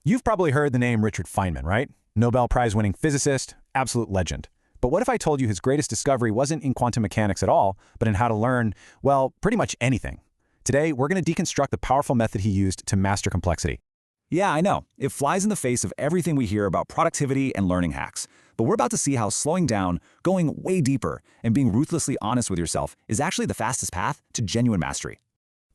You've probably heard the name Richard Feynman, right? Nobel Prize winning physicist, absolute legend. But what if I told you his greatest discovery wasn't in quantum mechanics at all, but in how to learn, well, pretty much anything? Today, we're going to deconstruct the powerful method he used to master complexity. Yeah, I know. It flies in the face of everything we hear about productivity and learning hacks. But we're about to see how slowing down, going way deeper, and being ruthlessly honest with yourself is actually the fastest path to genuine mastery.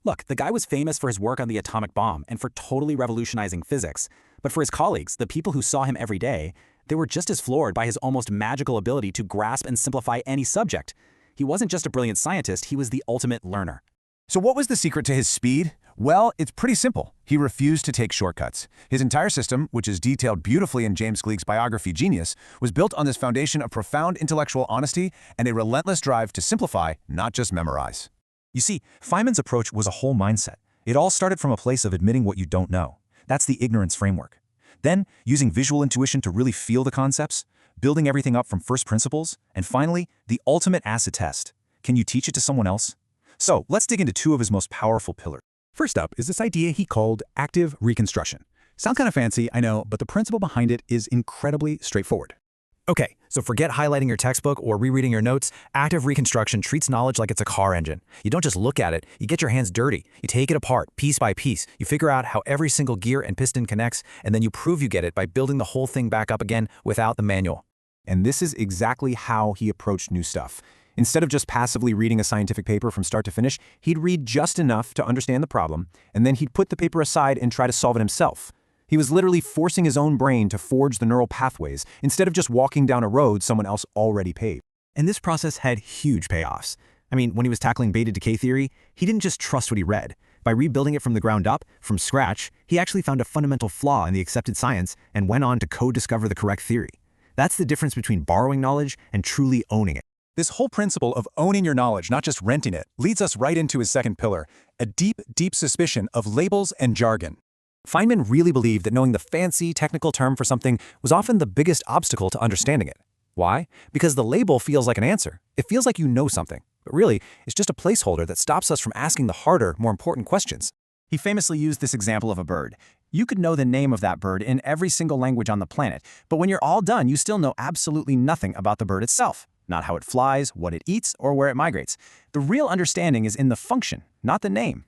Look, the guy was famous for his work on the atomic bomb and for totally revolutionizing physics. But for his colleagues, the people who saw him every day, they were just as floored by his almost magical ability to grasp and simplify any subject. He wasn't just a brilliant scientist, he was the ultimate learner. So what was the secret to his speed? Well, it's pretty simple. He refused to take shortcuts. His entire system, which is detailed beautifully in James Gleick's biography Genius, was built on this foundation of profound intellectual honesty and a relentless drive to simplify, not just memorize. You see, Feynman's approach was a whole mindset. It all started from a place of admitting what you don't know. That's the ignorance framework. Then, using visual intuition to really feel the concepts, building everything up from first principles, and finally, the ultimate acid test. Can you teach it to someone else? So, let's dig into two of his most powerful pillars. First up is this idea he called active reconstruction. Sounds kind of fancy, I know, but the principle behind it is incredibly straightforward. Okay, so forget highlighting your textbook or rereading your notes. Active reconstruction treats knowledge like it's a car engine. You don't just look at it, you get your hands dirty. You take it apart, piece by piece. You figure out how every single gear and piston connects, and then you prove you get it by building the whole thing back up again without the manual. And this is exactly how he approached new stuff. Instead of just passively reading a scientific paper from start to finish, he'd read just enough to understand the problem, and then he'd put the paper aside and try to solve it himself. He was literally forcing his own brain to forge the neural pathways instead of just walking down a road someone else already paved. And this process had huge payoffs. I mean, when he was tackling beta decay theory, he didn't just trust what he read. By rebuilding it from the ground up, from scratch, he actually found a fundamental flaw in the accepted science and went on to co-discover the correct theory. That's the difference between borrowing knowledge and truly owning it. This whole principle of owning your knowledge, not just renting it, leads us right into his second pillar, a deep, deep suspicion of labels and jargon. Feynman really believed that knowing the fancy technical term for something was often the biggest obstacle to understanding it. Why? Because the label feels like an answer. It feels like you know something, but really, it's just a placeholder that stops us from asking the harder, more important questions. He famously used this example of a bird. You could know the name of that bird in every single language on the planet, but when you're all done, you still know absolutely nothing about the bird itself. Not how it flies, what it eats, or where it migrates. The real understanding is in the function, not the name.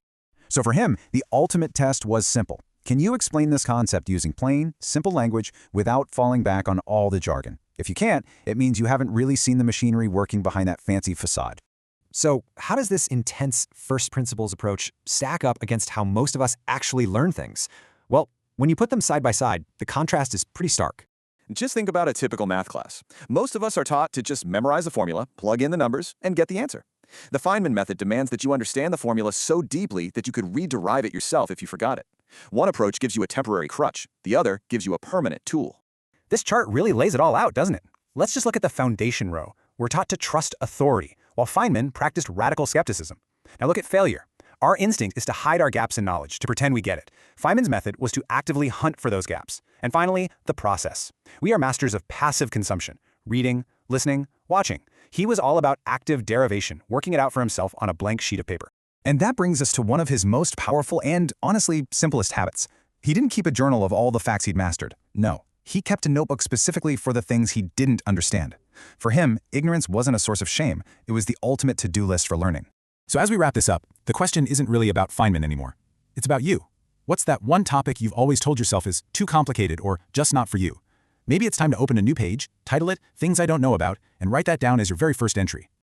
So for him, the ultimate test was simple. Can you explain this concept using plain, simple language without falling back on all the jargon? If you can't, it means you haven't really seen the machinery working behind that fancy facade. So how does this intense first principles approach stack up against how most of us actually learn things? Well, when you put them side by side, the contrast is pretty stark. Just think about a typical math class. Most of us are taught to just memorize a formula, plug in the numbers, and get the answer. The Feynman method demands that you understand the formula so deeply that you could rederive it yourself if you forgot it. One approach gives you a temporary crutch, the other gives you a permanent tool. This chart really lays it all out, doesn't it? Let's just look at the foundation row. We're taught to trust authority, while Feynman practiced radical skepticism. Now look at failure. Our instinct is to hide our gaps in knowledge, to pretend we get it. Feynman's method was to actively hunt for those gaps. And finally, the process. We are masters of passive consumption, reading, listening, watching. He was all about active derivation, working it out for himself on a blank sheet of paper. And that brings us to one of his most powerful and, honestly, simplest habits. He didn't keep a journal of all the facts he'd mastered. No, he kept a notebook specifically for the things he didn't understand. For him, ignorance wasn't a source of shame. It was the ultimate to-do list for learning. So as we wrap this up, the question isn't really about Feynman anymore. It's about you. What's that one topic you've always told yourself is too complicated or just not for you? Maybe it's time to open a new page, title it Things I Don't Know About, and write that down as your very first entry.